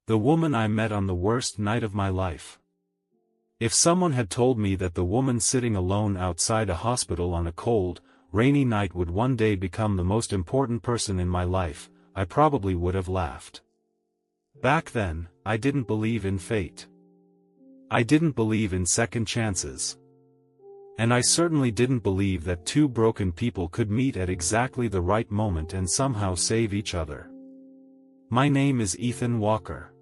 The woman I met on the worst night of my life. If someone had told me that the woman sitting alone outside a hospital on a cold, rainy night would one day become the most important person in my life, I probably would have laughed. Back then, I didn't believe in fate. I didn't believe in second chances. And I certainly didn't believe that two broken people could meet at exactly the right moment and somehow save each other. My name is Ethan Walker.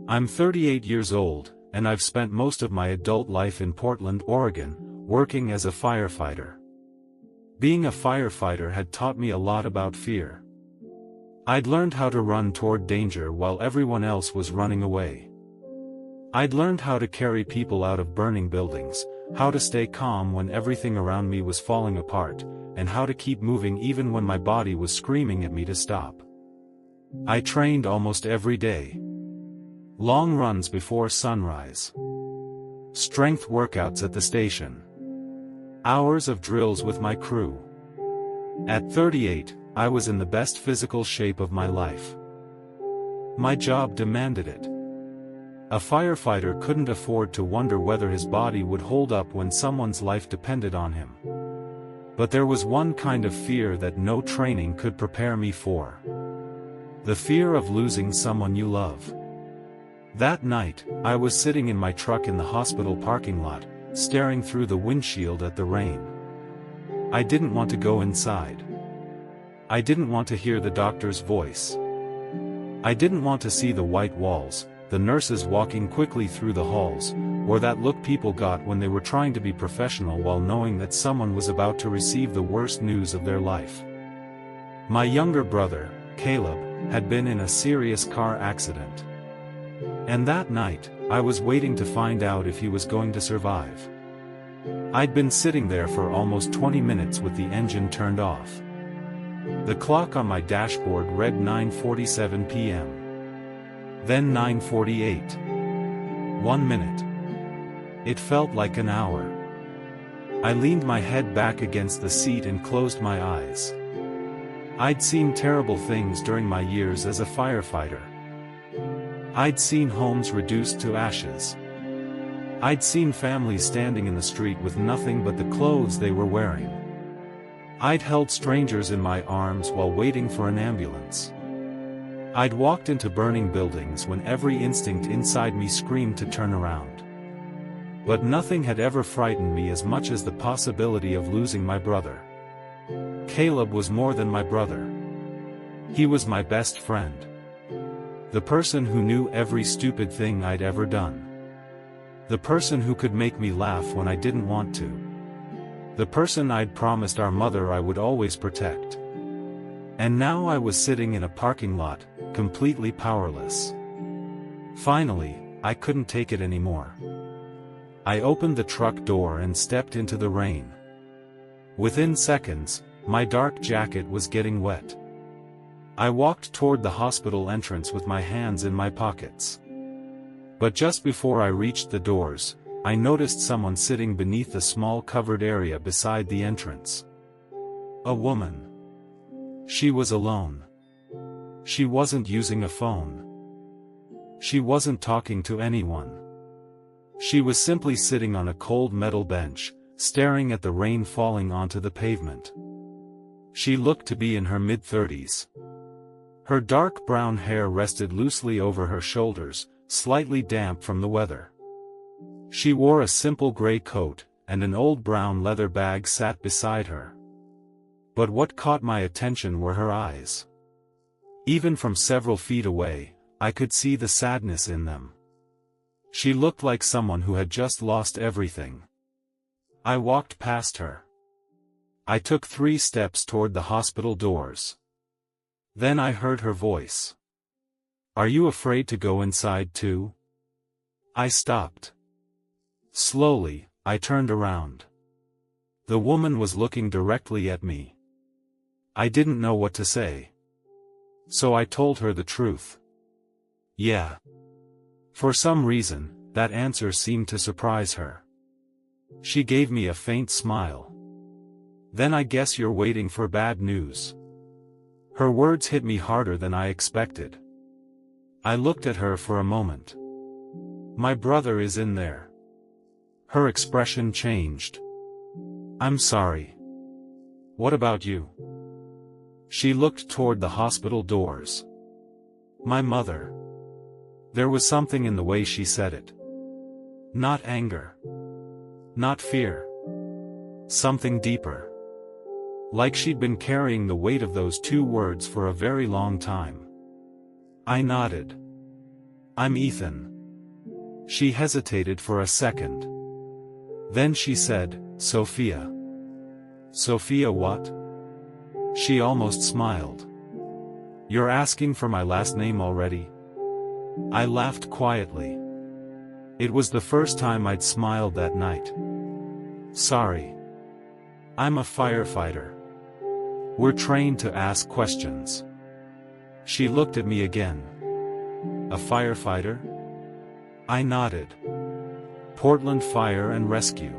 I'm 38 years old, and I've spent most of my adult life in Portland, Oregon, working as a firefighter. Being a firefighter had taught me a lot about fear. I'd learned how to run toward danger while everyone else was running away. I'd learned how to carry people out of burning buildings, how to stay calm when everything around me was falling apart, and how to keep moving even when my body was screaming at me to stop. I trained almost every day. Long runs before sunrise. Strength workouts at the station. Hours of drills with my crew. At 38, I was in the best physical shape of my life. My job demanded it. A firefighter couldn't afford to wonder whether his body would hold up when someone's life depended on him. But there was one kind of fear that no training could prepare me for. The fear of losing someone you love. That night, I was sitting in my truck in the hospital parking lot, staring through the windshield at the rain. I didn't want to go inside. I didn't want to hear the doctor's voice. I didn't want to see the white walls, the nurses walking quickly through the halls, or that look people got when they were trying to be professional while knowing that someone was about to receive the worst news of their life. My younger brother, Caleb, had been in a serious car accident. And that night, I was waiting to find out if he was going to survive. I'd been sitting there for almost 20 minutes with the engine turned off. The clock on my dashboard read 9:47 p.m. Then 9:48. 1 minute. It felt like an hour. I leaned my head back against the seat and closed my eyes. I'd seen terrible things during my years as a firefighter. I'd seen homes reduced to ashes. I'd seen families standing in the street with nothing but the clothes they were wearing. I'd held strangers in my arms while waiting for an ambulance. I'd walked into burning buildings when every instinct inside me screamed to turn around. But nothing had ever frightened me as much as the possibility of losing my brother. Caleb was more than my brother. He was my best friend. The person who knew every stupid thing I'd ever done. The person who could make me laugh when I didn't want to. The person I'd promised our mother I would always protect. And now I was sitting in a parking lot, completely powerless. Finally, I couldn't take it anymore. I opened the truck door and stepped into the rain. Within seconds, my dark jacket was getting wet. I walked toward the hospital entrance with my hands in my pockets. But just before I reached the doors, I noticed someone sitting beneath a small covered area beside the entrance. A woman. She was alone. She wasn't using a phone. She wasn't talking to anyone. She was simply sitting on a cold metal bench, staring at the rain falling onto the pavement. She looked to be in her mid-30s. Her dark brown hair rested loosely over her shoulders, slightly damp from the weather. She wore a simple gray coat, and an old brown leather bag sat beside her. But what caught my attention were her eyes. Even from several feet away, I could see the sadness in them. She looked like someone who had just lost everything. I walked past her. I took 3 steps toward the hospital doors. Then I heard her voice. "Are you afraid to go inside too?" I stopped. Slowly, I turned around. The woman was looking directly at me. I didn't know what to say. So I told her the truth. Yeah. For some reason, that answer seemed to surprise her. She gave me a faint smile. "Then I guess you're waiting for bad news." Her words hit me harder than I expected. I looked at her for a moment. My brother is in there. Her expression changed. I'm sorry. What about you? She looked toward the hospital doors. My mother. There was something in the way she said it. Not anger. Not fear. Something deeper. Like she'd been carrying the weight of those two words for a very long time. I nodded. I'm Ethan. She hesitated for a second. Then she said, Sophia. Sophia what? She almost smiled. You're asking for my last name already? I laughed quietly. It was the first time I'd smiled that night. Sorry. I'm a firefighter. We're trained to ask questions. She looked at me again. A firefighter? I nodded. Portland Fire and Rescue.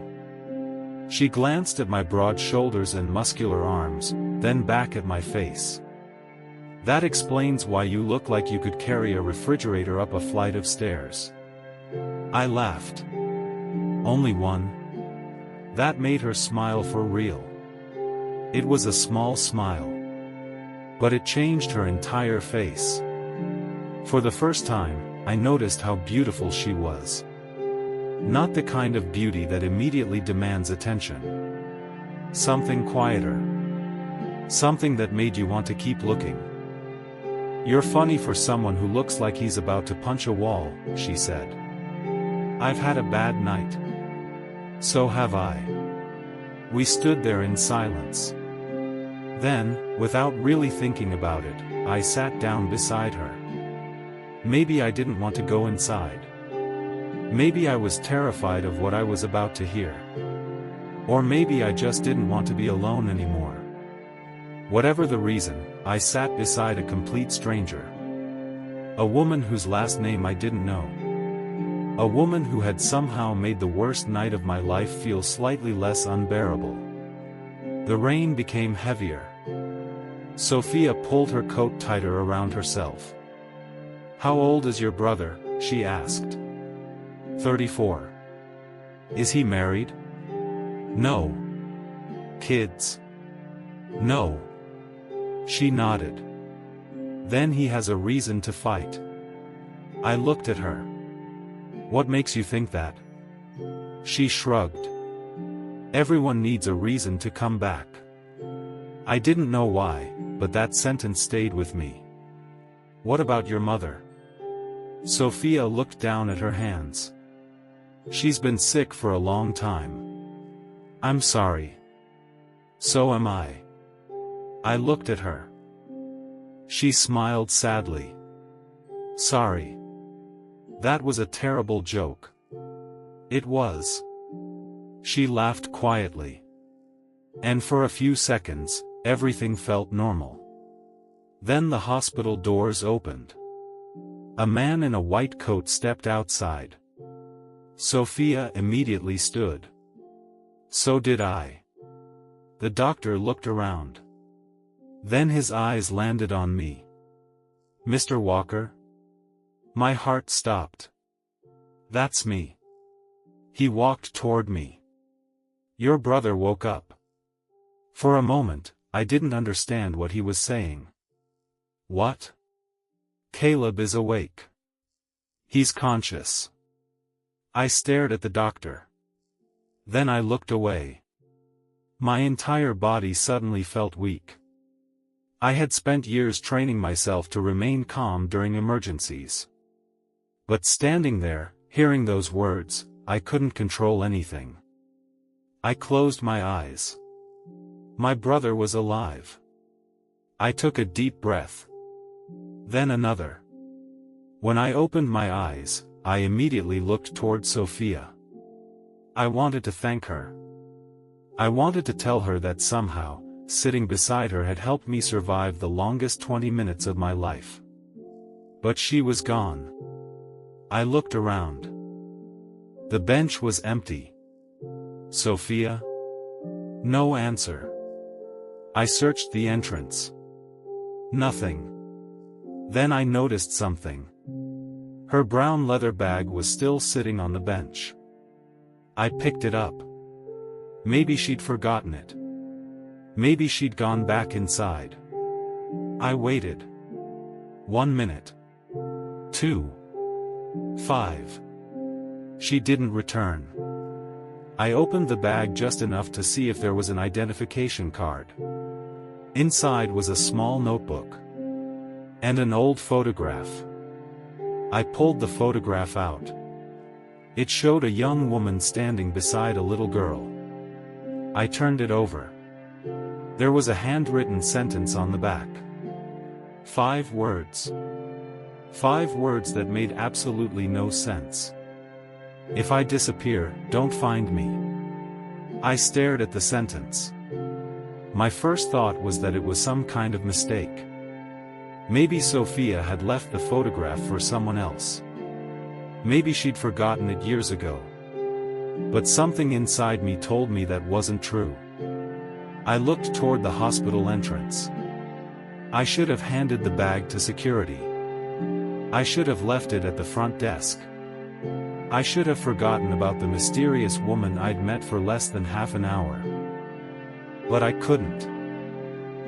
She glanced at my broad shoulders and muscular arms, then back at my face. That explains why you look like you could carry a refrigerator up a flight of stairs. I laughed. Only one? That made her smile for real. It was a small smile. But it changed her entire face. For the first time, I noticed how beautiful she was. Not the kind of beauty that immediately demands attention. Something quieter. Something that made you want to keep looking. You're funny for someone who looks like he's about to punch a wall, she said. I've had a bad night. So have I. We stood there in silence. Then, without really thinking about it, I sat down beside her. Maybe I didn't want to go inside. Maybe I was terrified of what I was about to hear. Or maybe I just didn't want to be alone anymore. Whatever the reason, I sat beside a complete stranger. A woman whose last name I didn't know. A woman who had somehow made the worst night of my life feel slightly less unbearable. The rain became heavier. Sophia pulled her coat tighter around herself. How old is your brother? She asked. 34. Is he married? No. Kids? No. She nodded. Then he has a reason to fight. I looked at her. What makes you think that? She shrugged. Everyone needs a reason to come back. I didn't know why, but that sentence stayed with me. What about your mother? Sophia looked down at her hands. She's been sick for a long time. I'm sorry. So am I. I looked at her. She smiled sadly. Sorry. That was a terrible joke. It was. She laughed quietly. And for a few seconds, everything felt normal. Then the hospital doors opened. A man in a white coat stepped outside. Sophia immediately stood. So did I. The doctor looked around. Then his eyes landed on me. Mr. Walker? My heart stopped. That's me. He walked toward me. Your brother woke up. For a moment, I didn't understand what he was saying. What? Caleb is awake. He's conscious. I stared at the doctor. Then I looked away. My entire body suddenly felt weak. I had spent years training myself to remain calm during emergencies. But standing there, hearing those words, I couldn't control anything. I closed my eyes. My brother was alive. I took a deep breath. Then another. When I opened my eyes, I immediately looked toward Sophia. I wanted to thank her. I wanted to tell her that somehow, sitting beside her had helped me survive the longest 20 minutes of my life. But she was gone. I looked around. The bench was empty. Sophia? No answer. I searched the entrance. Nothing. Then I noticed something. Her brown leather bag was still sitting on the bench. I picked it up. Maybe she'd forgotten it. Maybe she'd gone back inside. I waited. 1 minute. 2. 5. She didn't return. I opened the bag just enough to see if there was an identification card. Inside was a small notebook. And an old photograph. I pulled the photograph out. It showed a young woman standing beside a little girl. I turned it over. There was a handwritten sentence on the back. 5 words. 5 words that made absolutely no sense. If I disappear, don't find me. I stared at the sentence. My first thought was that it was some kind of mistake. Maybe Sophia had left the photograph for someone else. Maybe she'd forgotten it years ago. But something inside me told me that wasn't true. I looked toward the hospital entrance. I should have handed the bag to security. I should have left it at the front desk. I should have forgotten about the mysterious woman I'd met for less than half an hour. But I couldn't.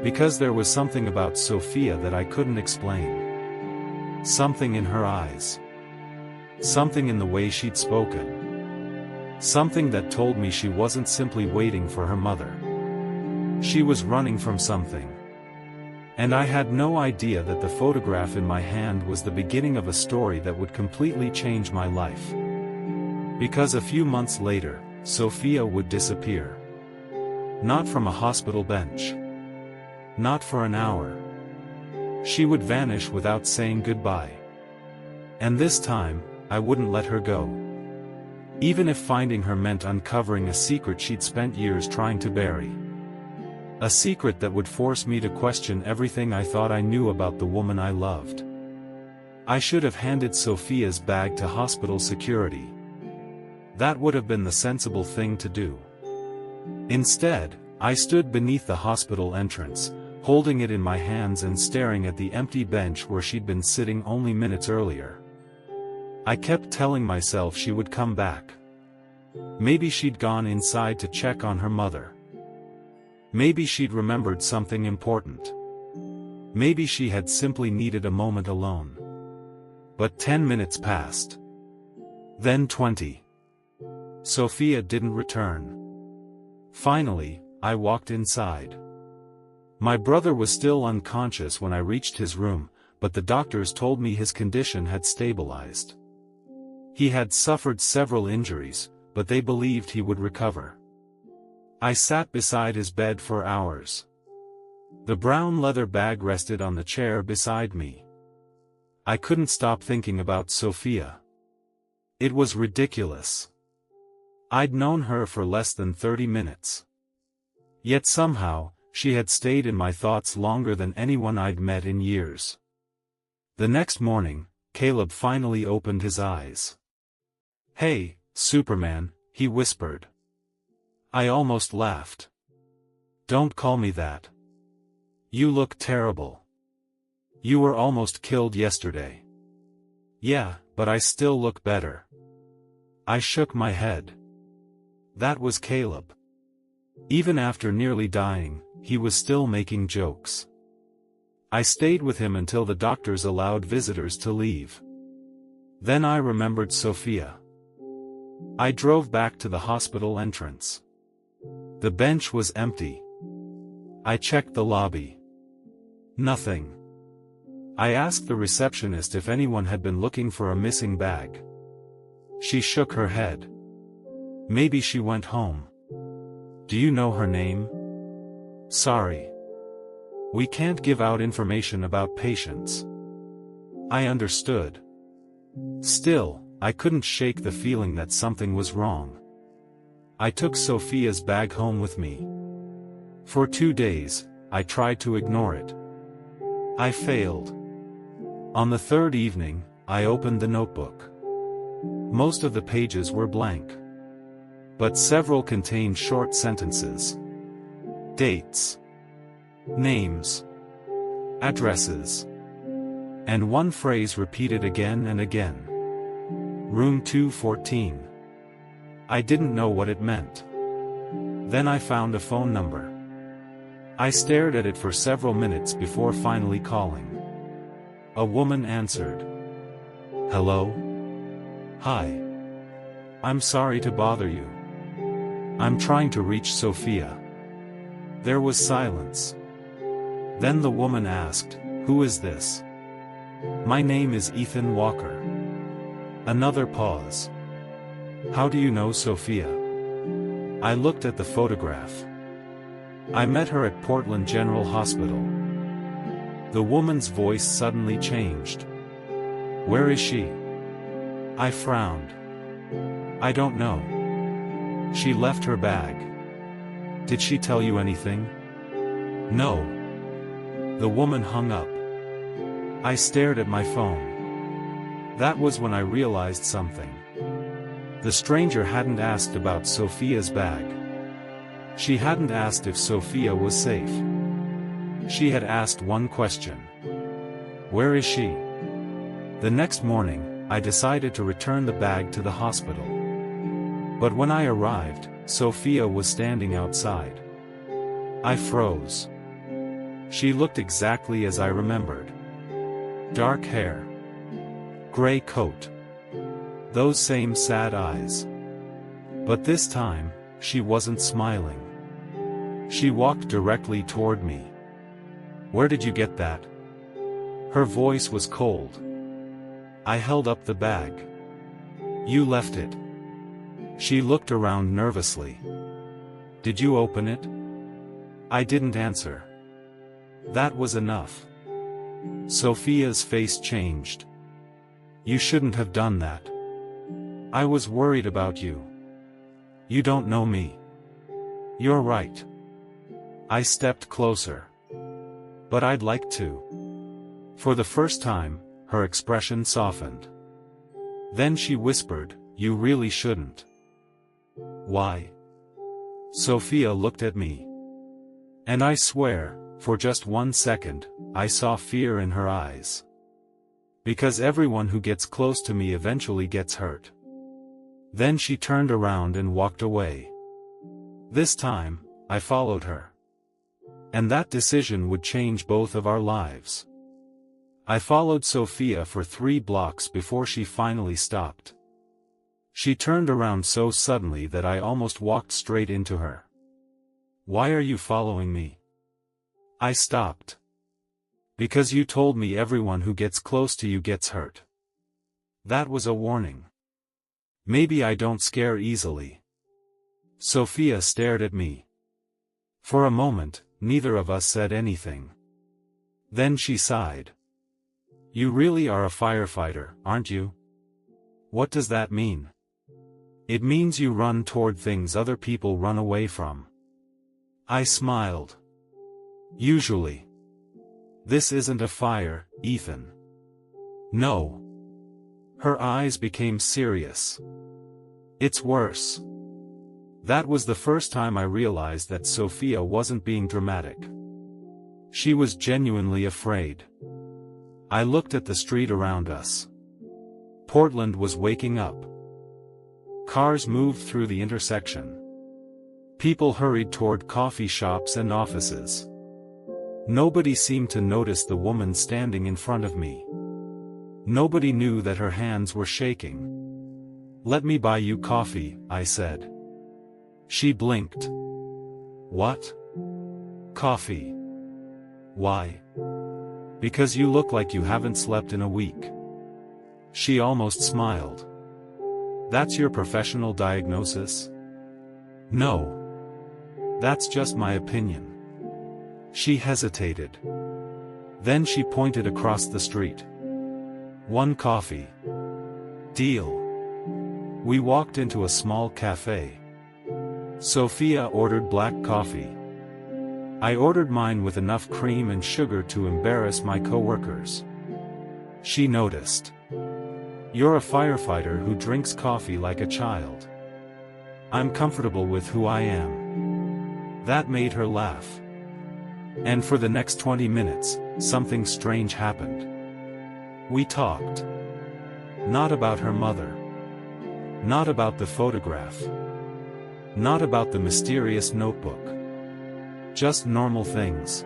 Because there was something about Sophia that I couldn't explain. Something in her eyes. Something in the way she'd spoken. Something that told me she wasn't simply waiting for her mother. She was running from something. And I had no idea that the photograph in my hand was the beginning of a story that would completely change my life. Because a few months later, Sophia would disappear. Not from a hospital bench. Not for an hour. She would vanish without saying goodbye. And this time, I wouldn't let her go. Even if finding her meant uncovering a secret she'd spent years trying to bury. A secret that would force me to question everything I thought I knew about the woman I loved. I should have handed Sophia's bag to hospital security. That would have been the sensible thing to do. Instead, I stood beneath the hospital entrance, holding it in my hands and staring at the empty bench where she'd been sitting only minutes earlier. I kept telling myself she would come back. Maybe she'd gone inside to check on her mother. Maybe she'd remembered something important. Maybe she had simply needed a moment alone. But 10 minutes passed. Then 20. Sophia didn't return. Finally, I walked inside. My brother was still unconscious when I reached his room, but the doctors told me his condition had stabilized. He had suffered several injuries, but they believed he would recover. I sat beside his bed for hours. The brown leather bag rested on the chair beside me. I couldn't stop thinking about Sophia. It was ridiculous. I'd known her for less than 30 minutes. Yet somehow, she had stayed in my thoughts longer than anyone I'd met in years. The next morning, Caleb finally opened his eyes. "Hey, Superman," he whispered. I almost laughed. "Don't call me that. You look terrible. You were almost killed yesterday." "Yeah, but I still look better." I shook my head. That was Caleb. Even after nearly dying, he was still making jokes. I stayed with him until the doctors allowed visitors to leave. Then I remembered Sophia. I drove back to the hospital entrance. The bench was empty. I checked the lobby. Nothing. I asked the receptionist if anyone had been looking for a missing bag. She shook her head. Maybe she went home. "Do you know her name?" "Sorry. We can't give out information about patients." I understood. Still, I couldn't shake the feeling that something was wrong. I took Sophia's bag home with me. For 2 days, I tried to ignore it. I failed. On the third evening, I opened the notebook. Most of the pages were blank. But several contained short sentences. Dates. Names. Addresses. And one phrase repeated again and again. Room 214. I didn't know what it meant. Then I found a phone number. I stared at it for several minutes before finally calling. A woman answered. Hello? Hi. I'm sorry to bother you. I'm trying to reach Sophia. There was silence. Then the woman asked, Who is this? My name is Ethan Walker. Another pause. How do you know Sophia? I looked at the photograph. I met her at Portland General Hospital. The woman's voice suddenly changed. Where is she? I frowned. I don't know. She left her bag. Did she tell you anything? No. The woman hung up. I stared at my phone. That was when I realized something. The stranger hadn't asked about Sophia's bag. She hadn't asked if Sophia was safe. She had asked one question. Where is she? The next morning, I decided to return the bag to the hospital. But when I arrived, Sophia was standing outside. I froze. She looked exactly as I remembered. Dark hair. Gray coat. Those same sad eyes. But this time, she wasn't smiling. She walked directly toward me. Where did you get that? Her voice was cold. I held up the bag. You left it. She looked around nervously. Did you open it? I didn't answer. That was enough. Sophia's face changed. You shouldn't have done that. I was worried about you. You don't know me. You're right. I stepped closer. But I'd like to. For the first time, her expression softened. Then she whispered, You really shouldn't. Why? Sophia looked at me. And I swear, for just 1 second, I saw fear in her eyes. Because everyone who gets close to me eventually gets hurt. Then she turned around and walked away. This time, I followed her. And that decision would change both of our lives. I followed Sophia for 3 blocks before she finally stopped. She turned around so suddenly that I almost walked straight into her. Why are you following me? I stopped. Because you told me everyone who gets close to you gets hurt. That was a warning. Maybe I don't scare easily. Sophia stared at me. For a moment, neither of us said anything. Then she sighed. You really are a firefighter, aren't you? What does that mean? It means you run toward things other people run away from. I smiled. Usually. This isn't a fire, Ethan. No. Her eyes became serious. It's worse. That was the first time I realized that Sophia wasn't being dramatic. She was genuinely afraid. I looked at the street around us. Portland was waking up. Cars moved through the intersection. People hurried toward coffee shops and offices. Nobody seemed to notice the woman standing in front of me. Nobody knew that her hands were shaking. Let me buy you coffee, I said. She blinked. What? Coffee. Why? Because you look like you haven't slept in a week. She almost smiled. That's your professional diagnosis? No. That's just my opinion. She hesitated. Then she pointed across the street. 1 coffee. Deal. We walked into a small cafe. Sophia ordered black coffee. I ordered mine with enough cream and sugar to embarrass my coworkers. She noticed. You're a firefighter who drinks coffee like a child. I'm comfortable with who I am. That made her laugh. And for the next 20 minutes, something strange happened. We talked. Not about her mother. Not about the photograph. Not about the mysterious notebook. Just normal things.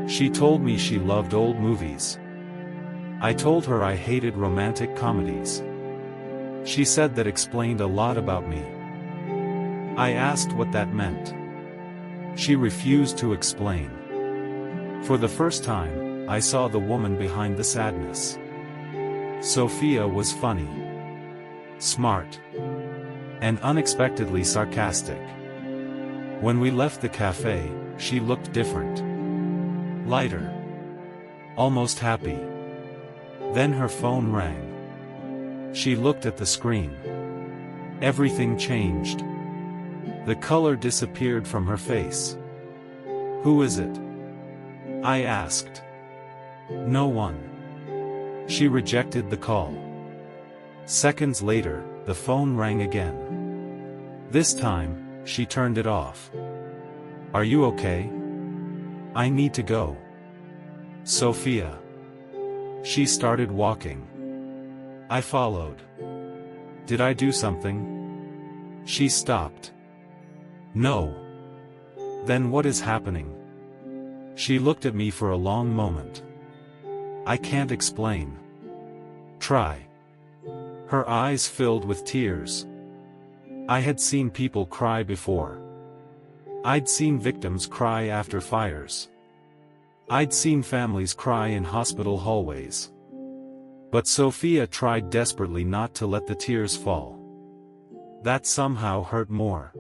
She told me she loved old movies. I told her I hated romantic comedies. She said that explained a lot about me. I asked what that meant. She refused to explain. For the first time, I saw the woman behind the sadness. Sophia was funny, smart, and unexpectedly sarcastic. When we left the cafe, she looked different. Lighter. Almost happy. Then her phone rang. She looked at the screen. Everything changed. The color disappeared from her face. "Who is it?" I asked. "No one." She rejected the call. Seconds later, the phone rang again. This time, she turned it off. "Are you okay? I need to go." "Sophia." She started walking. I followed. "Did I do something?" She stopped. "No." "Then what is happening?" She looked at me for a long moment. "I can't explain." "Try." Her eyes filled with tears. I had seen people cry before. I'd seen victims cry after fires. I'd seen families cry in hospital hallways. But Sophia tried desperately not to let the tears fall. That somehow hurt more.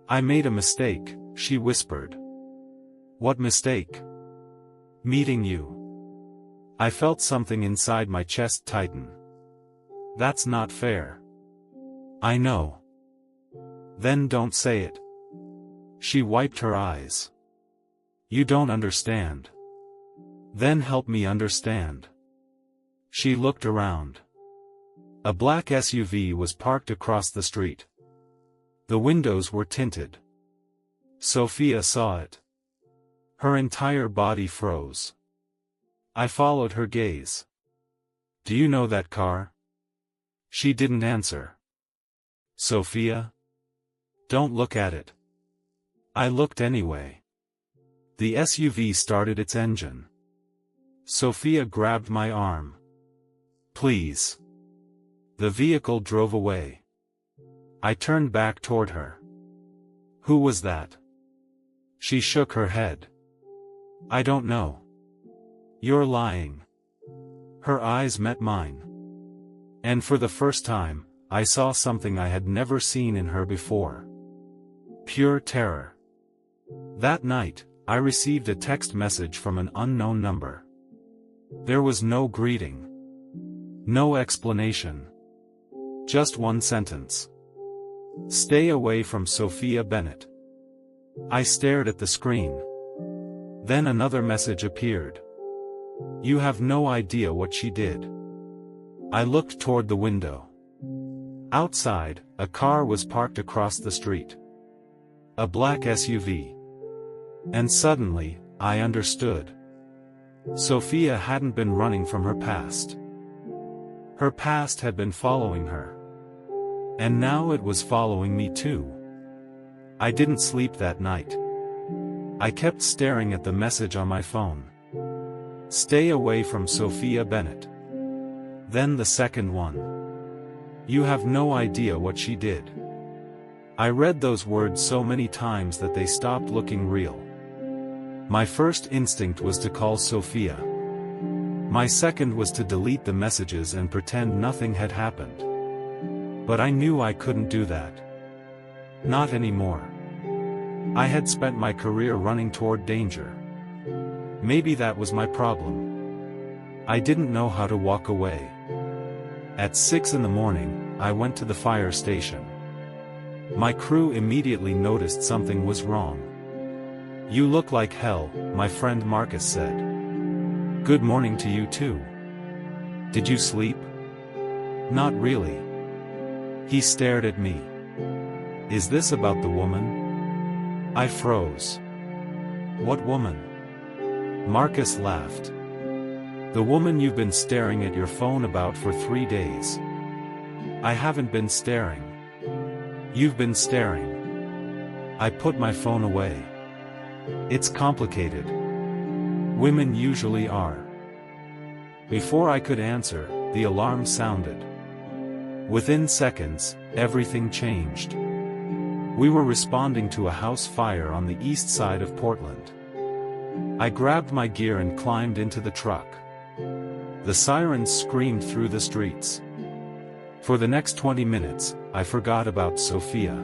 "I made a mistake," she whispered. "What mistake?" "Meeting you." I felt something inside my chest tighten. "That's not fair." "I know." "Then don't say it." She wiped her eyes. "You don't understand." "Then help me understand." She looked around. A black SUV was parked across the street. The windows were tinted. Sophia saw it. Her entire body froze. I followed her gaze. "Do you know that car?" She didn't answer. "Sophia? Don't look at it." I looked anyway. The SUV started its engine. Sophia grabbed my arm. "Please." The vehicle drove away. I turned back toward her. "Who was that?" She shook her head. "I don't know." "You're lying." Her eyes met mine. And for the first time, I saw something I had never seen in her before. Pure terror. That night, I received a text message from an unknown number. There was no greeting. No explanation. Just one sentence. "Stay away from Sophia Bennett." I stared at the screen. Then another message appeared. "You have no idea what she did." I looked toward the window. Outside, a car was parked across the street. A black SUV. And suddenly, I understood. Sophia hadn't been running from her past. Her past had been following her. And now it was following me too. I didn't sleep that night. I kept staring at the message on my phone. "Stay away from Sophia Bennett." Then the second one. "You have no idea what she did." I read those words so many times that they stopped looking real. My first instinct was to call Sophia. My second was to delete the messages and pretend nothing had happened. But I knew I couldn't do that. Not anymore. I had spent my career running toward danger. Maybe that was my problem. I didn't know how to walk away. At 6 in the morning, I went to the fire station. My crew immediately noticed something was wrong. "You look like hell," my friend Marcus said. "Good morning to you too. Did you sleep?" "Not really." He stared at me. "Is this about the woman?" I froze. "What woman?" Marcus laughed. "The woman you've been staring at your phone about for 3 days. I haven't been staring. You've been staring. I put my phone away. It's complicated. Women usually are. Before I could answer, the alarm sounded. Within seconds, everything changed. We were responding to a house fire on the east side of Portland. I grabbed my gear and climbed into the truck. The sirens screamed through the streets. For the next 20 minutes, I forgot about Sophia.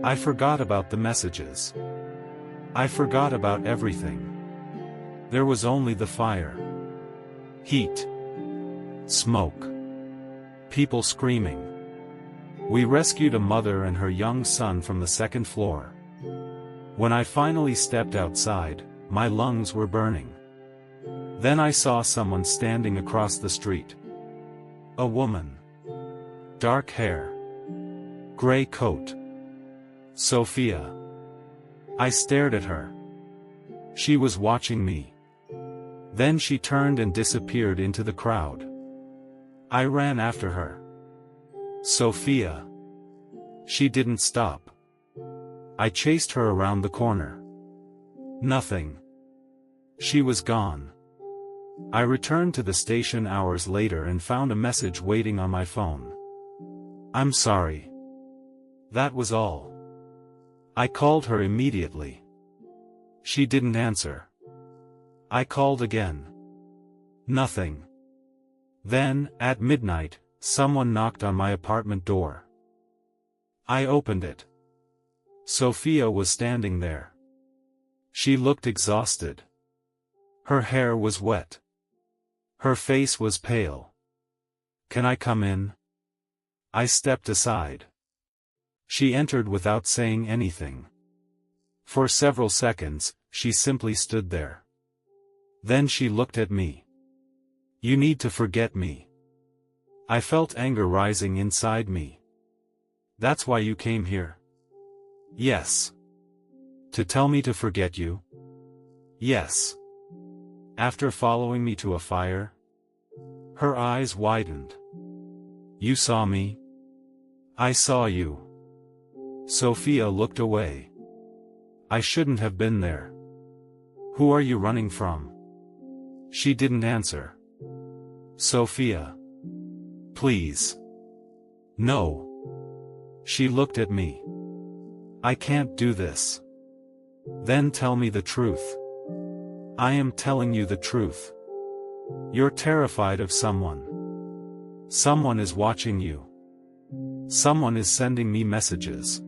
I forgot about the messages. I forgot about everything. There was only the fire. Heat. Smoke. People screaming. We rescued a mother and her young son from the second floor. When I finally stepped outside, my lungs were burning. Then I saw someone standing across the street. A woman. Dark hair. Gray coat. Sophia. I stared at her. She was watching me. Then she turned and disappeared into the crowd. I ran after her. Sophia. She didn't stop. I chased her around the corner. Nothing. She was gone. I returned to the station hours later and found a message waiting on my phone. I'm sorry. That was all. I called her immediately. She didn't answer. I called again. Nothing. Then, at midnight, someone knocked on my apartment door. I opened it. Sophia was standing there. She looked exhausted. Her hair was wet. Her face was pale. Can I come in? I stepped aside. She entered without saying anything. For several seconds, she simply stood there. Then she looked at me. You need to forget me. I felt anger rising inside me. That's why you came here? Yes. To tell me to forget you? Yes. After following me to a fire? Her eyes widened. You saw me? I saw you. Sophia looked away. I shouldn't have been there. Who are you running from? She didn't answer. Sophia. Please. No. She looked at me. I can't do this. Then tell me the truth. I am telling you the truth. You're terrified of someone. Someone is watching you. Someone is sending me messages.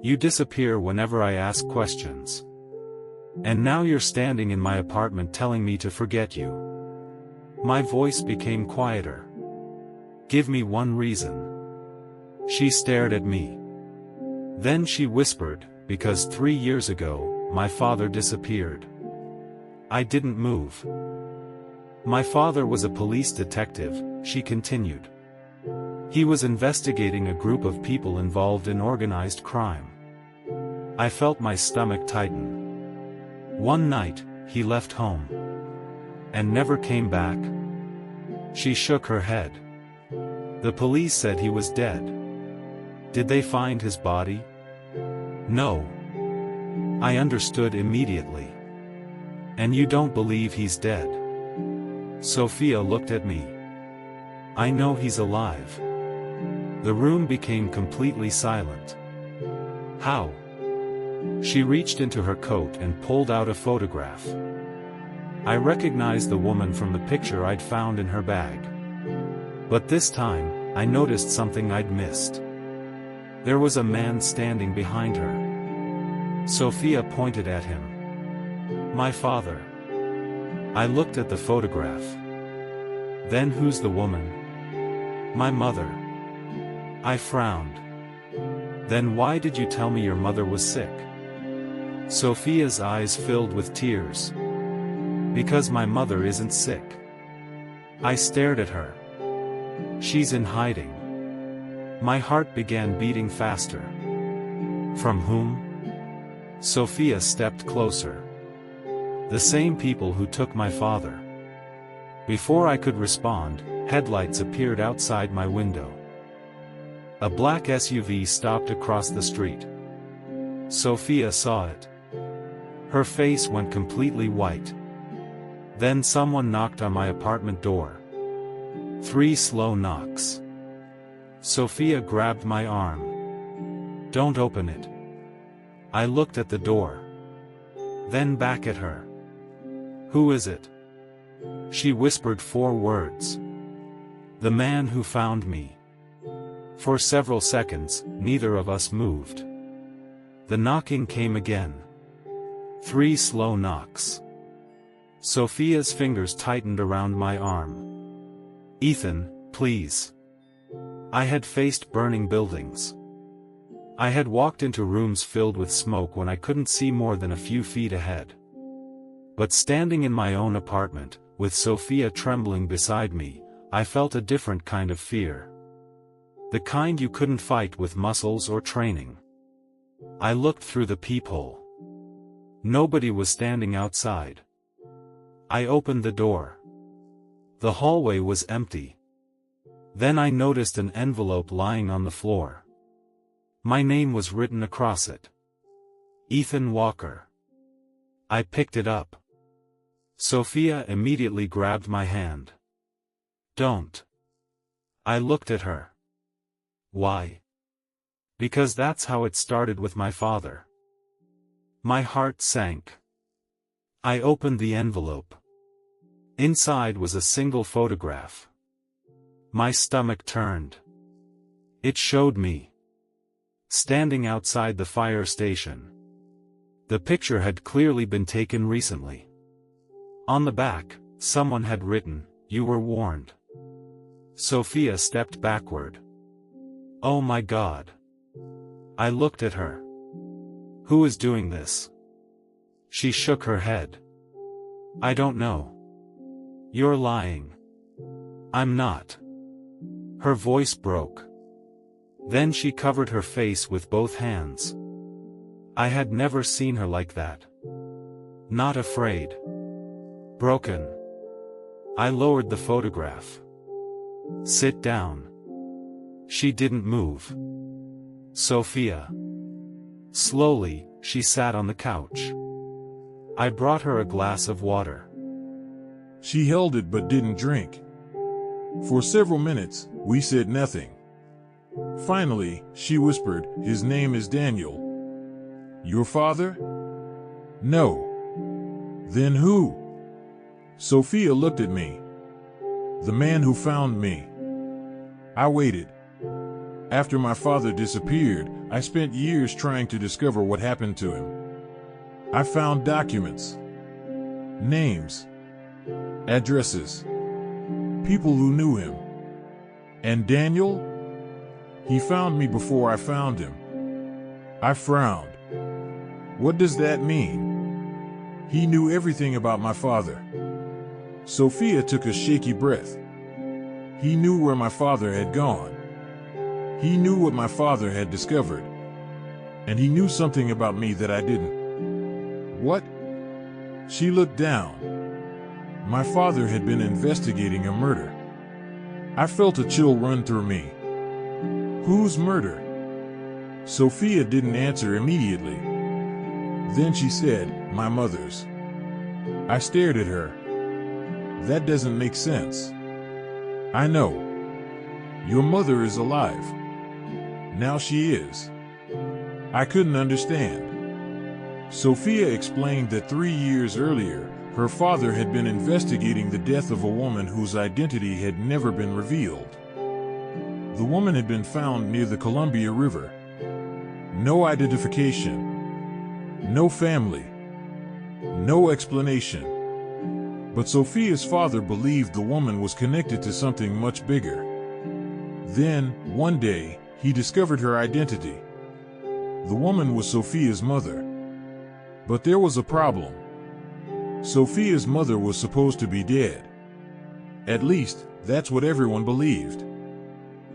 You disappear whenever I ask questions. And now you're standing in my apartment telling me to forget you. My voice became quieter. Give me one reason. She stared at me. Then she whispered, because 3 years ago, my father disappeared. I didn't move. My father was a police detective, she continued. He was investigating a group of people involved in organized crime. I felt my stomach tighten. One night, he left home. And never came back. She shook her head. The police said he was dead. Did they find his body? No. I understood immediately. And you don't believe he's dead? Sophia looked at me. I know he's alive. The room became completely silent. How? She reached into her coat and pulled out a photograph. I recognized the woman from the picture I'd found in her bag. But this time, I noticed something I'd missed. There was a man standing behind her. Sophia pointed at him. My father. I looked at the photograph. Then who's the woman? My mother. I frowned. Then why did you tell me your mother was sick? Sophia's eyes filled with tears. Because my mother isn't sick. I stared at her. She's in hiding. My heart began beating faster. From whom? Sophia stepped closer. The same people who took my father. Before I could respond, headlights appeared outside my window. A black SUV stopped across the street. Sophia saw it. Her face went completely white. Then someone knocked on my apartment door. 3 slow knocks. Sophia grabbed my arm. "Don't open it." I looked at the door. Then back at her. "Who is it?" She whispered 4 words. "The man who found me." For several seconds, neither of us moved. The knocking came again. 3 slow knocks. Sophia's fingers tightened around my arm. "Ethan, please." I had faced burning buildings. I had walked into rooms filled with smoke when I couldn't see more than a few feet ahead. But standing in my own apartment, with Sophia trembling beside me, I felt a different kind of fear. The kind you couldn't fight with muscles or training. I looked through the peephole. Nobody was standing outside. I opened the door. The hallway was empty. Then I noticed an envelope lying on the floor. My name was written across it. Ethan Walker. I picked it up. Sophia immediately grabbed my hand. "Don't." I looked at her. "Why?" "Because that's how it started with my father." My heart sank. I opened the envelope. Inside was a single photograph. My stomach turned. It showed me standing outside the fire station. The picture had clearly been taken recently. On the back, someone had written, "You were warned." Sophia stepped backward. "Oh my God." I looked at her. "Who is doing this?" She shook her head. "I don't know." "You're lying." "I'm not." Her voice broke. Then she covered her face with both hands. I had never seen her like that. Not afraid. Broken. I lowered the photograph. "Sit down." She didn't move. "Sophia." Slowly, she sat on the couch. I brought her a glass of water. She held it but didn't drink. For several minutes, we said nothing. Finally, she whispered, "His name is Daniel." "Your father?" "No." "Then who?" Sophia looked at me. "The man who found me." I waited. After my father disappeared, I spent years trying to discover what happened to him. I found documents, names, addresses, people who knew him. And Daniel? He found me before I found him. I frowned. What does that mean? He knew everything about my father. Sophia took a shaky breath. He knew where my father had gone. He knew what my father had discovered. And he knew something about me that I didn't. What? She looked down. My father had been investigating a murder. I felt a chill run through me. Whose murder? Sophia didn't answer immediately. Then she said, "My mother's." I stared at her. That doesn't make sense. I know. Your mother is alive. Now she is. I couldn't understand. Sophia explained that 3 years earlier, her father had been investigating the death of a woman whose identity had never been revealed. The woman had been found near the Columbia River. No identification. No family. No explanation. But Sophia's father believed the woman was connected to something much bigger. Then, one day, he discovered her identity. The woman was Sophia's mother. But there was a problem. Sophia's mother was supposed to be dead. At least, that's what everyone believed.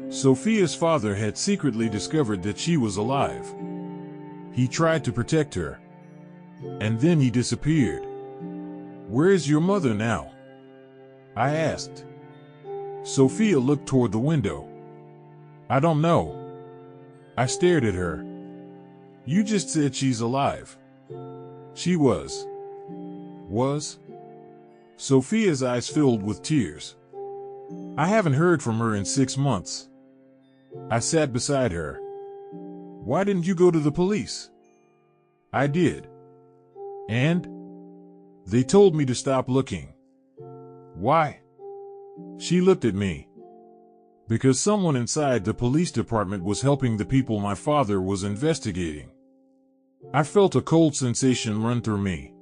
Sophia's father had secretly discovered that she was alive. He tried to protect her. And then he disappeared. "Where is your mother now?" I asked. Sophia looked toward the window. "I don't know." I stared at her. You just said she's alive. She was. Was? Sophia's eyes filled with tears. I haven't heard from her in 6 months. I sat beside her. Why didn't you go to the police? I did. And? They told me to stop looking. Why? She looked at me. Because someone inside the police department was helping the people my father was investigating. I felt a cold sensation run through me.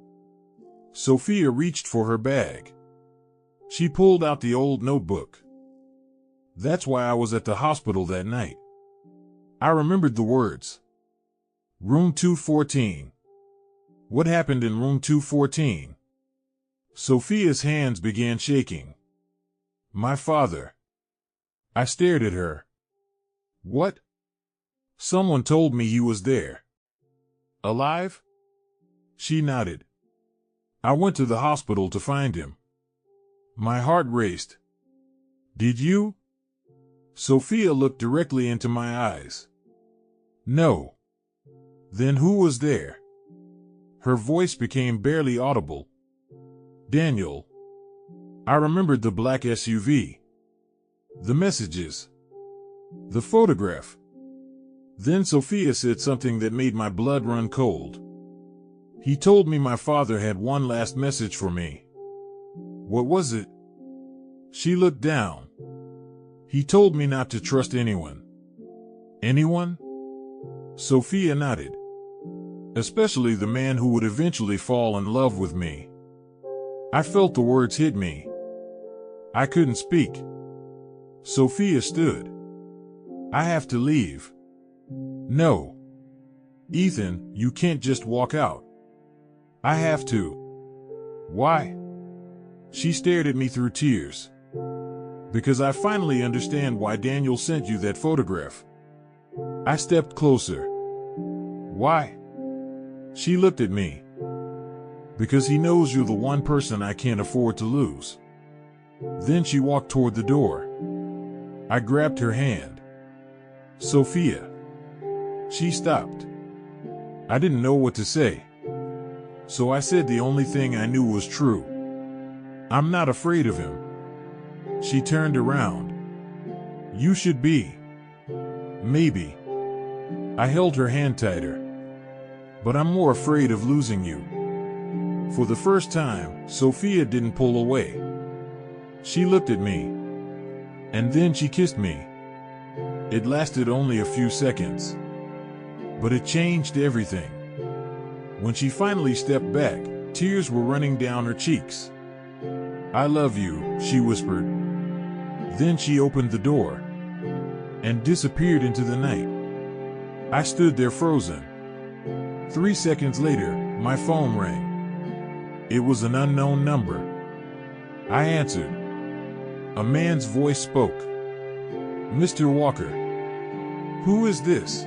Sophia reached for her bag. She pulled out the old notebook. That's why I was at the hospital that night. I remembered the words. Room 214. What happened in room 214? Sophia's hands began shaking. My father. I stared at her. What? Someone told me he was there. Alive? She nodded. I went to the hospital to find him. My heart raced. Did you? Sophia looked directly into my eyes. No. Then who was there? Her voice became barely audible. Daniel. I remembered the black SUV. The messages. The photograph. Then Sophia said something that made my blood run cold. He told me my father had one last message for me. What was it? She looked down. He told me not to trust anyone. Anyone? Sophia nodded. Especially the man who would eventually fall in love with me. I felt the words hit me. I couldn't speak. Sophia stood. I have to leave. No. Ethan, you can't just walk out. I have to. Why? She stared at me through tears. Because I finally understand why Daniel sent you that photograph. I stepped closer. Why? She looked at me. Because he knows you're the one person I can't afford to lose. Then she walked toward the door. I grabbed her hand. Sophia. She stopped. I didn't know what to say. So I said the only thing I knew was true. I'm not afraid of him. She turned around. You should be. Maybe. I held her hand tighter. But I'm more afraid of losing you. For the first time, Sophia didn't pull away. She looked at me. And then she kissed me. It lasted only a few seconds. But it changed everything. When she finally stepped back, tears were running down her cheeks. I love you, she whispered. Then she opened the door and disappeared into the night. I stood there frozen. 3 seconds later, my phone rang. It was an unknown number. I answered. A man's voice spoke. Mr. Walker. Who is this?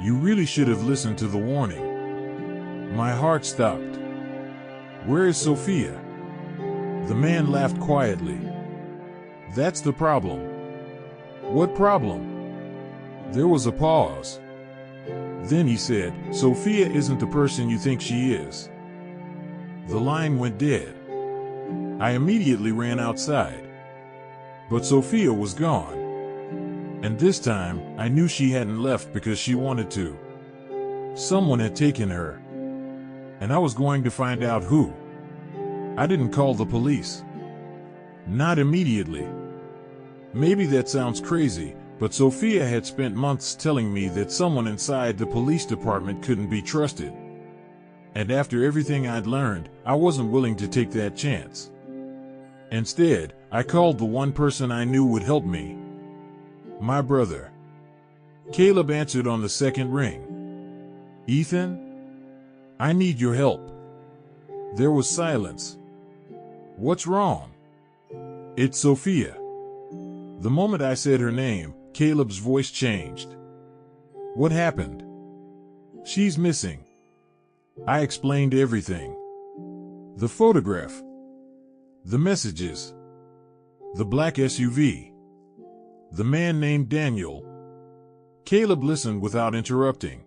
You really should have listened to the warning. My heart stopped. Where is Sophia? The man laughed quietly. That's the problem. What problem? There was a pause. Then he said, Sophia isn't the person you think she is. The line went dead. I immediately ran outside. But Sophia was gone. And this time, I knew she hadn't left because she wanted to. Someone had taken her. And I was going to find out who. I didn't call the police. Not immediately. Maybe that sounds crazy, but Sophia had spent months telling me that someone inside the police department couldn't be trusted. And after everything I'd learned, I wasn't willing to take that chance. Instead, I called the one person I knew would help me. My brother. Caleb answered on the second ring. Ethan? I need your help. There was silence. What's wrong? It's Sophia. The moment I said her name, Caleb's voice changed. What happened? She's missing. I explained everything. The photograph. The messages. The black SUV. The man named Daniel. Caleb listened without interrupting.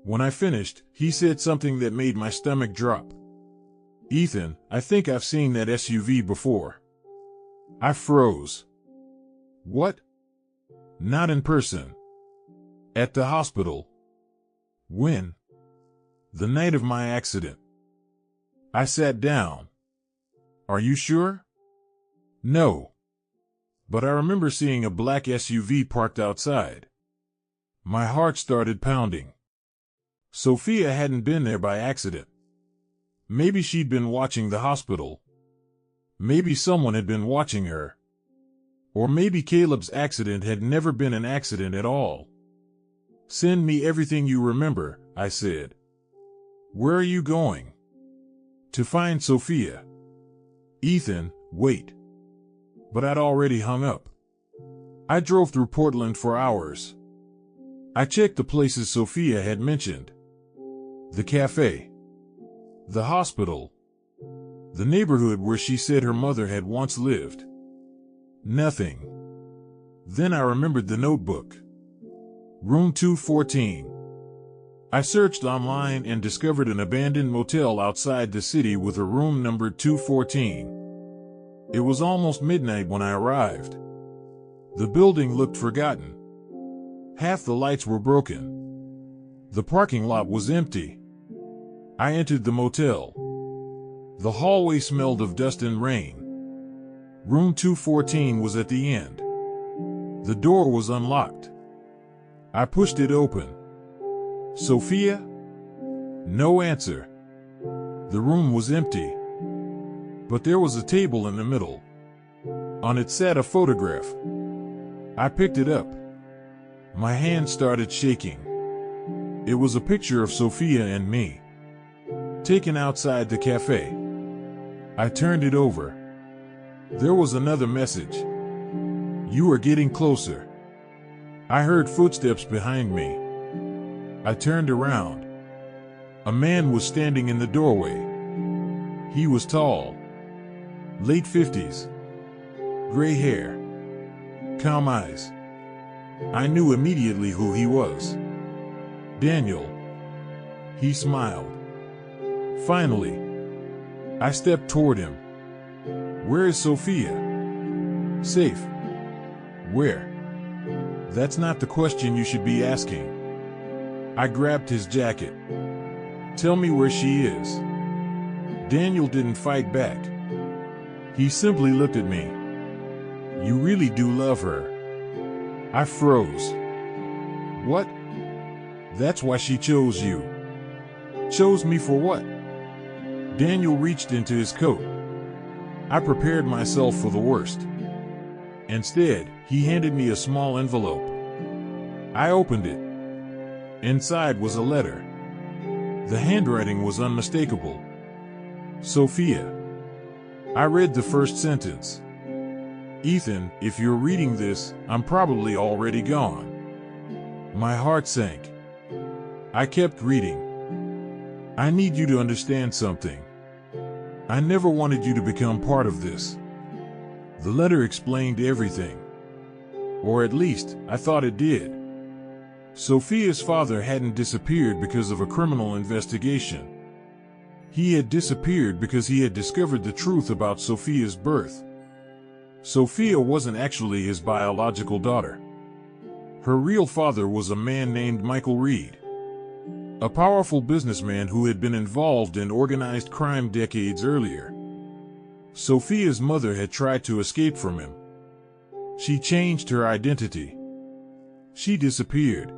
When I finished, he said something that made my stomach drop. "Ethan, I think I've seen that SUV before." I froze. "What?" "Not in person. At the hospital." "When?" "The night of my accident." I sat down. "Are you sure?" "No. But I remember seeing a black SUV parked outside." My heart started pounding. Sophia hadn't been there by accident. Maybe she'd been watching the hospital. Maybe someone had been watching her. Or maybe Caleb's accident had never been an accident at all. "Send me everything you remember," I said. "Where are you going?" "To find Sophia." "Ethan, wait." But I'd already hung up. I drove through Portland for hours. I checked the places Sophia had mentioned. The cafe. The hospital. The neighborhood where she said her mother had once lived. Nothing. Then I remembered the notebook. Room 214. I searched online and discovered an abandoned motel outside the city with a room numbered 214. It was almost midnight when I arrived. The building looked forgotten. Half the lights were broken. The parking lot was empty. I entered the motel. The hallway smelled of dust and rain. Room 214 was at the end. The door was unlocked. I pushed it open. "Sophia?" No answer. The room was empty. But there was a table in the middle. On it sat a photograph. I picked it up. My hand started shaking. It was a picture of Sophia and me, taken outside the cafe. I turned it over. There was another message. "You are getting closer." I heard footsteps behind me. I turned around. A man was standing in the doorway. He was tall. Late 50s. Gray hair. Calm eyes. I knew immediately who he was. Daniel. He smiled. Finally. I stepped toward him. "Where is Sophia?" "Safe." "Where?" "That's not the question you should be asking." I grabbed his jacket. "Tell me where she is." Daniel didn't fight back. He simply looked at me. "You really do love her." I froze. "What?" "That's why she chose you." "Chose me for what?" Daniel reached into his coat. I prepared myself for the worst. Instead, he handed me a small envelope. I opened it. Inside was a letter. The handwriting was unmistakable. "Sophia." I read the first sentence. "Ethan, if you're reading this, I'm probably already gone." My heart sank. I kept reading. "I need you to understand something. I never wanted you to become part of this." The letter explained everything. Or at least, I thought it did. Sophia's father hadn't disappeared because of a criminal investigation. He had disappeared because he had discovered the truth about Sophia's birth. Sophia wasn't actually his biological daughter. Her real father was a man named Michael Reed, a powerful businessman who had been involved in organized crime decades earlier. Sophia's mother had tried to escape from him. She changed her identity. She disappeared.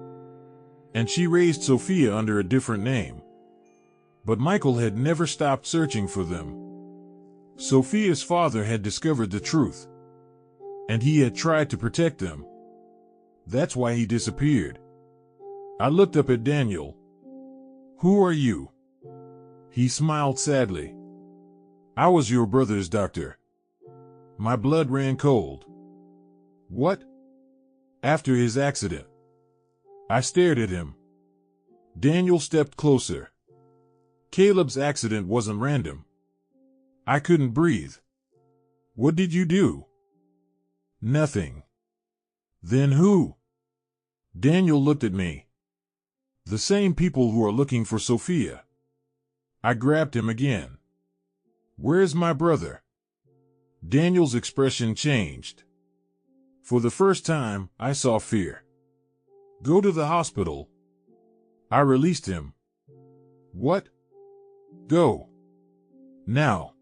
And she raised Sophia under a different name. But Michael had never stopped searching for them. Sophia's father had discovered the truth. And he had tried to protect them. That's why he disappeared. I looked up at Daniel. "Who are you?" He smiled sadly. "I was your brother's doctor." My blood ran cold. "What?" "After his accident." I stared at him. Daniel stepped closer. "Caleb's accident wasn't random." I couldn't breathe. "What did you do?" "Nothing." "Then who?" Daniel looked at me. The same people who are looking for Sophia. I grabbed him again. Where's my brother? Daniel's expression changed. For the first time, I saw fear. Go to the hospital. I released him. What? Go. Now.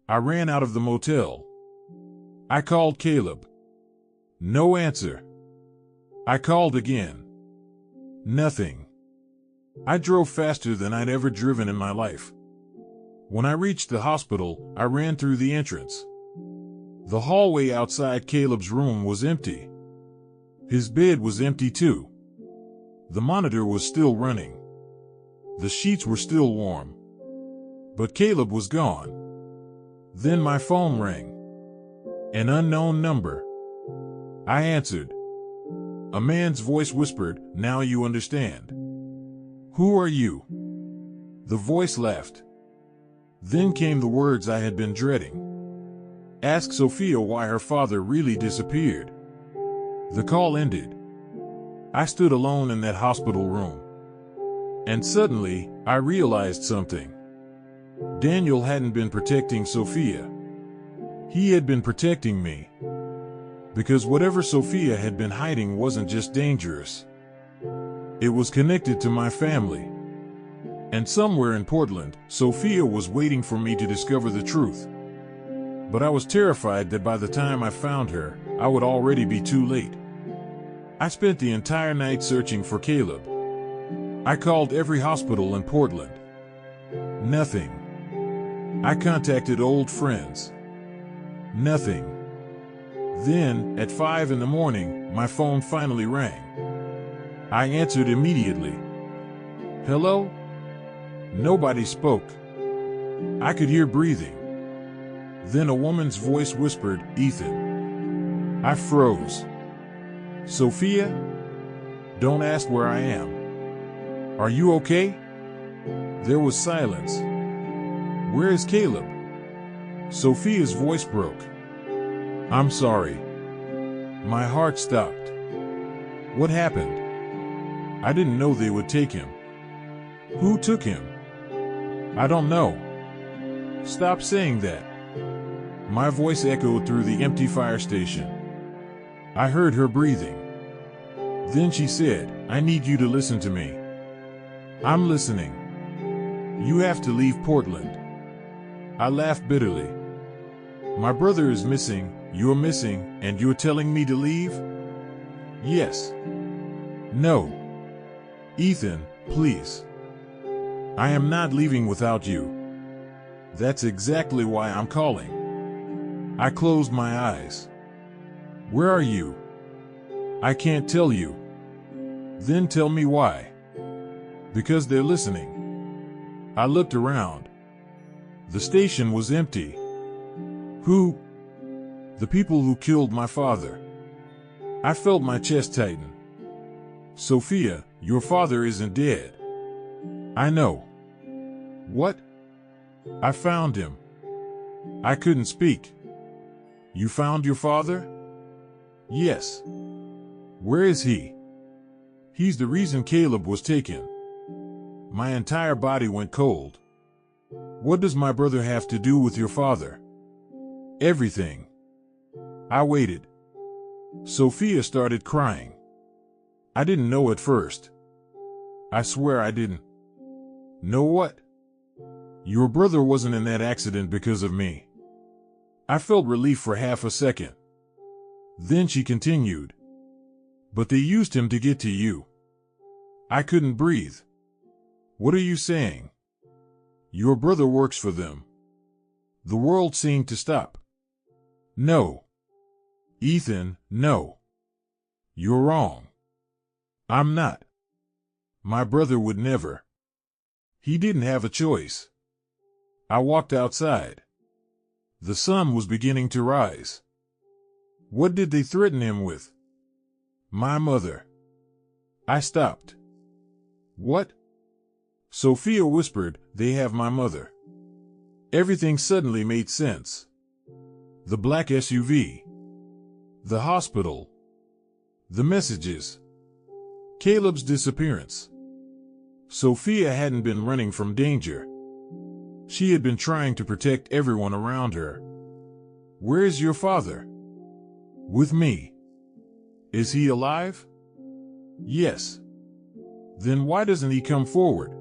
I ran out of the motel. I called Caleb. No answer. I called again. Nothing. I drove faster than I'd ever driven in my life. When I reached the hospital, I ran through the entrance. The hallway outside Caleb's room was empty. His bed was empty too. The monitor was still running. The sheets were still warm. But Caleb was gone. Then my phone rang. An unknown number. I answered. A man's voice whispered, "Now you understand." "Who are you?" The voice laughed. Then came the words I had been dreading. Ask Sophia why her father really disappeared. The call ended. I stood alone in that hospital room. And suddenly, I realized something. Daniel hadn't been protecting Sophia. He had been protecting me. Because whatever Sophia had been hiding wasn't just dangerous. It was connected to my family. And somewhere in Portland, Sophia was waiting for me to discover the truth. But I was terrified that by the time I found her, I would already be too late. I spent the entire night searching for Caleb. I called every hospital in Portland. Nothing. I contacted old friends. Nothing. Then, at 5 in the morning, my phone finally rang. I answered immediately. Hello? Nobody spoke. I could hear breathing. Then a woman's voice whispered, "Ethan." I froze. "Sophia? Don't ask where I am. Are you okay?" There was silence. "Where is Caleb?" Sophia's voice broke. "I'm sorry." My heart stopped. What happened? I didn't know they would take him. Who took him? I don't know. Stop saying that. My voice echoed through the empty fire station. I heard her breathing. Then she said, "I need you to listen to me." "I'm listening." "You have to leave Portland." I laughed bitterly. "My brother is missing, you're missing, and you're telling me to leave?" "Yes." "No. Ethan, please. I am not leaving without you." "That's exactly why I'm calling." I closed my eyes. "Where are you?" "I can't tell you." "Then tell me why." "Because they're listening." I looked around. The station was empty. Who? The people who killed my father. I felt my chest tighten. "Sophia, your father isn't dead." "I know." "What?" "I found him." I couldn't speak. "You found your father?" "Yes." "Where is he?" "He's the reason Caleb was taken." My entire body went cold. "What does my brother have to do with your father?" "Everything." I waited. Sophia started crying. I didn't know at first. I swear I didn't. "Know what?" "Your brother wasn't in that accident because of me." I felt relief for half a second. Then she continued. "But they used him to get to you." I couldn't breathe. "What are you saying?" "Your brother works for them." The world seemed to stop. "No. Ethan, no. You're wrong." "I'm not. My brother would never." He didn't have a choice. I walked outside. The sun was beginning to rise. What did they threaten him with? My mother. I stopped. What? Sophia whispered, "They have my mother." Everything suddenly made sense. The black SUV. The hospital. The messages. Caleb's disappearance. Sophia hadn't been running from danger. She had been trying to protect everyone around her. Where's your father? With me. Is he alive? Yes. Then why doesn't he come forward?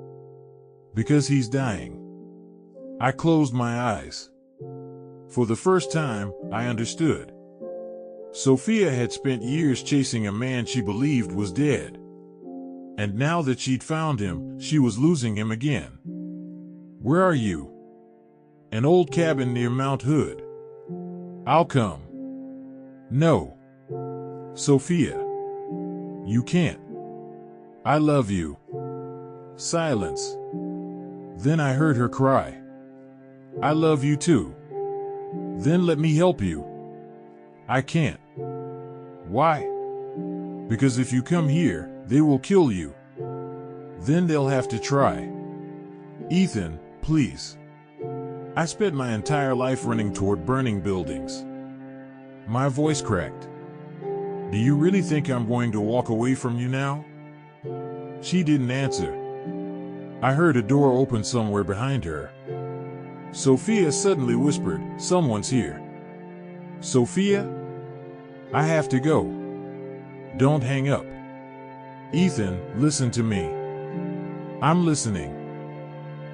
Because he's dying. I closed my eyes. For the first time, I understood. Sophia had spent years chasing a man she believed was dead. And now that she'd found him, she was losing him again. Where are you? An old cabin near Mount Hood. I'll come. No. Sophia. You can't. I love you. Silence. Then I heard her cry. I love you too. Then let me help you. I can't. Why? Because if you come here, they will kill you. Then they'll have to try. Ethan, please. I spent my entire life running toward burning buildings. My voice cracked. Do you really think I'm going to walk away from you now? She didn't answer. I heard a door open somewhere behind her. Sophia suddenly whispered, "Someone's here." Sophia? I have to go. Don't hang up. Ethan, listen to me. I'm listening.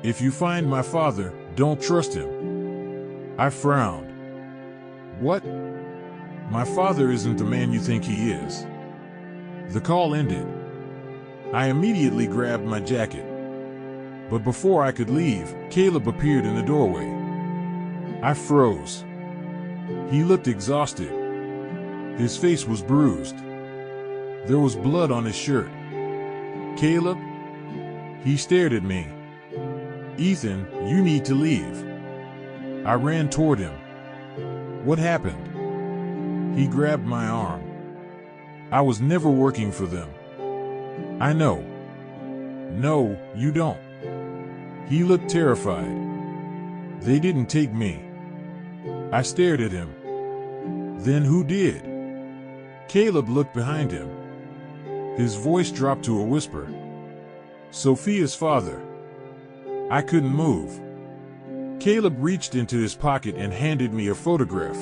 If you find my father, don't trust him. I frowned. What? My father isn't the man you think he is. The call ended. I immediately grabbed my jacket. But before I could leave, Caleb appeared in the doorway. I froze. He looked exhausted. His face was bruised. There was blood on his shirt. Caleb? He stared at me. Ethan, you need to leave. I ran toward him. What happened? He grabbed my arm. I was never working for them. I know. No, you don't. He looked terrified. They didn't take me. I stared at him. Then who did? Caleb looked behind him. His voice dropped to a whisper. Sophia's father. I couldn't move. Caleb reached into his pocket and handed me a photograph.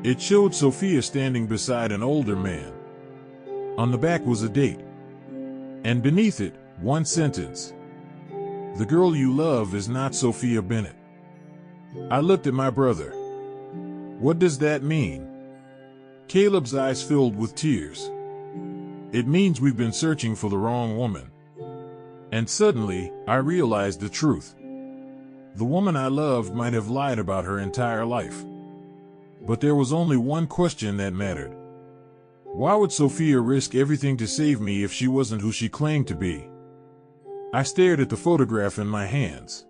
It showed Sophia standing beside an older man. On the back was a date. And beneath it, one sentence. The girl you love is not Sophia Bennett. I looked at my brother. What does that mean? Caleb's eyes filled with tears. It means we've been searching for the wrong woman. And suddenly, I realized the truth. The woman I loved might have lied about her entire life. But there was only one question that mattered. Why would Sophia risk everything to save me if she wasn't who she claimed to be? I stared at the photograph in my hands.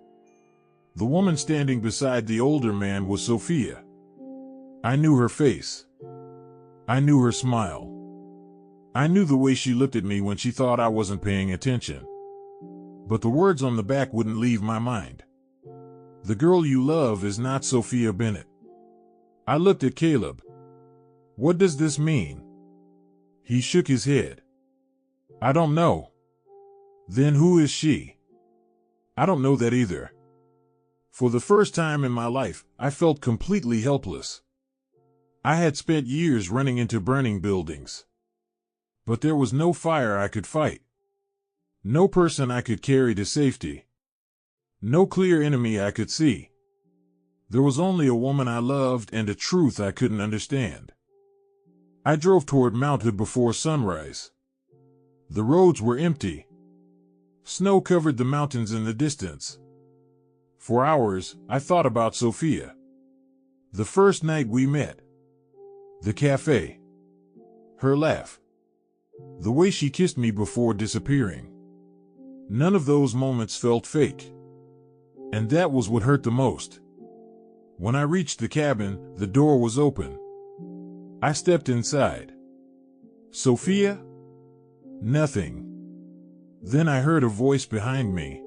The woman standing beside the older man was Sophia. I knew her face. I knew her smile. I knew the way she looked at me when she thought I wasn't paying attention. But the words on the back wouldn't leave my mind. The girl you love is not Sophia Bennett. I looked at Caleb. What does this mean? He shook his head. I don't know. Then who is she? I don't know that either. For the first time in my life, I felt completely helpless. I had spent years running into burning buildings. But there was no fire I could fight. No person I could carry to safety. No clear enemy I could see. There was only a woman I loved and a truth I couldn't understand. I drove toward Mount Hood before sunrise. The roads were empty. Snow covered the mountains in the distance. For hours, I thought about Sophia. The first night we met. The cafe. Her laugh. The way she kissed me before disappearing. None of those moments felt fake. And that was what hurt the most. When I reached the cabin, the door was open. I stepped inside. Sophia? Nothing. Then I heard a voice behind me.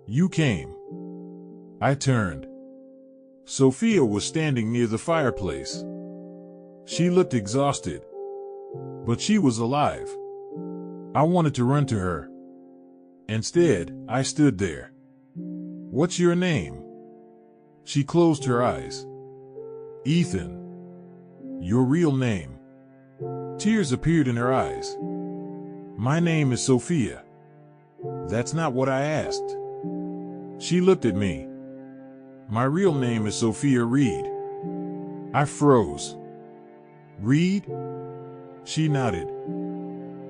You came. I turned. Sophia was standing near the fireplace. She looked exhausted. But she was alive. I wanted to run to her. Instead, I stood there. What's your name? She closed her eyes. Ethan. Your real name. Tears appeared in her eyes. My name is Sophia. That's not what I asked. She looked at me. My real name is Sophia Reed. I froze. Reed? She nodded.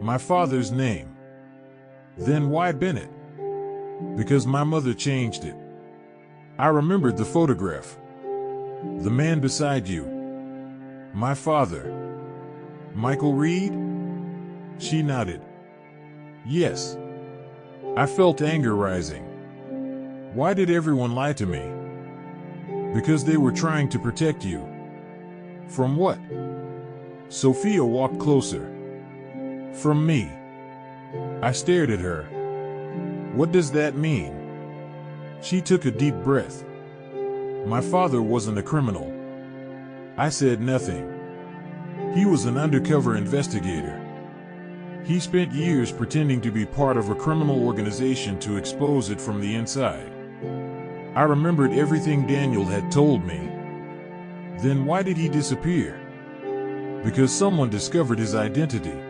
My father's name. Then why Bennett? Because my mother changed it. I remembered the photograph. The man beside you. My father. Michael Reed? She nodded. Yes. I felt anger rising. Why did everyone lie to me? Because they were trying to protect you. From what? Sophia walked closer. From me. I stared at her. What does that mean? She took a deep breath. My father wasn't a criminal. I said nothing. He was an undercover investigator. He spent years pretending to be part of a criminal organization to expose it from the inside. I remembered everything Daniel had told me. Then why did he disappear? Because someone discovered his identity.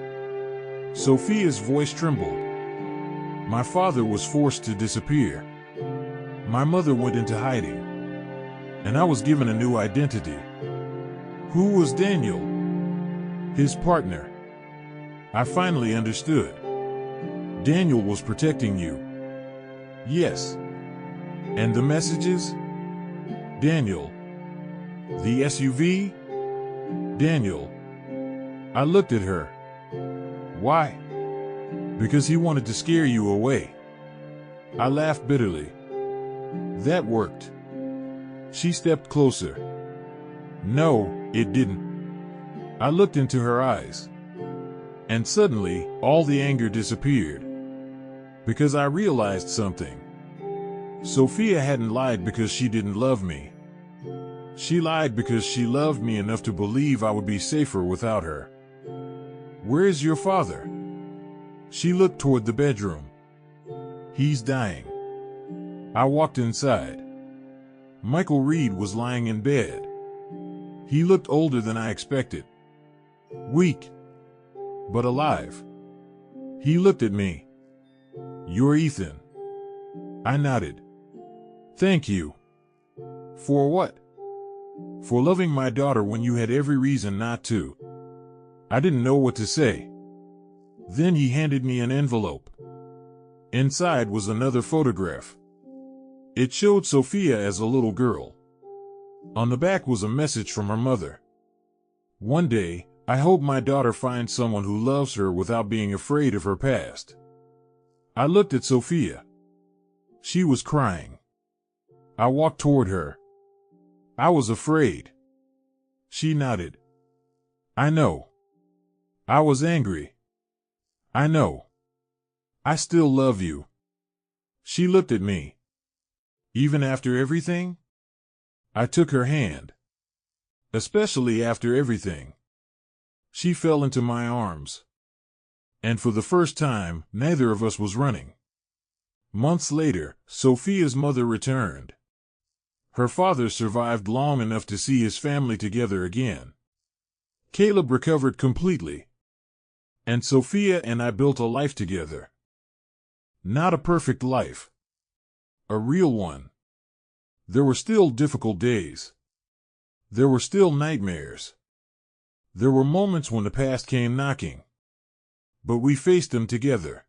Sophia's voice trembled. My father was forced to disappear. My mother went into hiding. And I was given a new identity. Who was Daniel? His partner. I finally understood. Daniel was protecting you. Yes. And the messages? Daniel. The SUV? Daniel. I looked at her. Why? Because he wanted to scare you away. I laughed bitterly. That worked. She stepped closer. No, it didn't. I looked into her eyes. And suddenly, all the anger disappeared. Because I realized something. Sophia hadn't lied because she didn't love me. She lied because she loved me enough to believe I would be safer without her. Where is your father? She looked toward the bedroom. He's dying. I walked inside. Michael Reed was lying in bed. He looked older than I expected. Weak, but alive. He looked at me. You're Ethan. I nodded. Thank you. For what? For loving my daughter when you had every reason not to. I didn't know what to say. Then he handed me an envelope. Inside was another photograph. It showed Sophia as a little girl. On the back was a message from her mother. One day, I hope my daughter finds someone who loves her without being afraid of her past. I looked at Sophia. She was crying. I walked toward her. I was afraid. She nodded. I know. I was angry. I know. I still love you. She looked at me. Even after everything? I took her hand. Especially after everything. She fell into my arms. And for the first time, neither of us was running. Months later, Sophia's mother returned. Her father survived long enough to see his family together again. Caleb recovered completely. And Sophia and I built a life together. Not a perfect life. A real one. There were still difficult days. There were still nightmares. There were moments when the past came knocking. But we faced them together.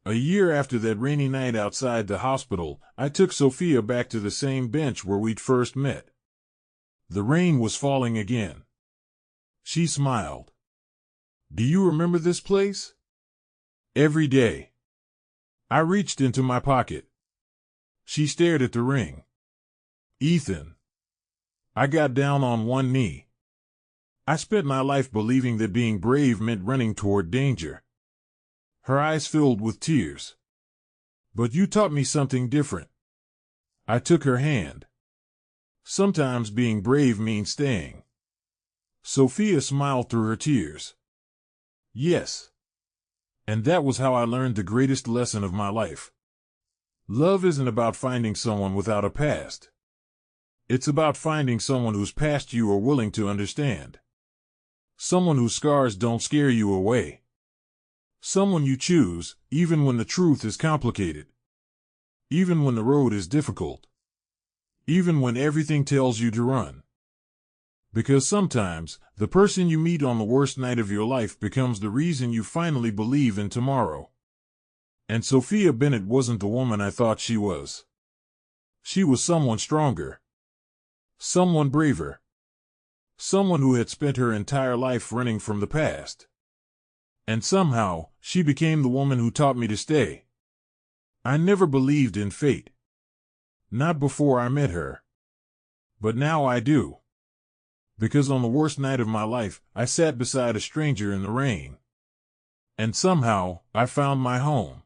A year after that rainy night outside the hospital, I took Sophia back to the same bench where we'd first met. The rain was falling again. She smiled. Do you remember this place? Every day. I reached into my pocket. She stared at the ring. Ethan. I got down on one knee. I spent my life believing that being brave meant running toward danger. Her eyes filled with tears. But you taught me something different. I took her hand. Sometimes being brave means staying. Sophia smiled through her tears. Yes. And that was how I learned the greatest lesson of my life. Love isn't about finding someone without a past. It's about finding someone whose past you are willing to understand. Someone whose scars don't scare you away. Someone you choose, even when the truth is complicated. Even when the road is difficult. Even when everything tells you to run. Because sometimes, the person you meet on the worst night of your life becomes the reason you finally believe in tomorrow. And Sophia Bennett wasn't the woman I thought she was. She was someone stronger. Someone braver. Someone who had spent her entire life running from the past. And somehow, she became the woman who taught me to stay. I never believed in fate. Not before I met her. But now I do. Because on the worst night of my life, I sat beside a stranger in the rain. And somehow, I found my home.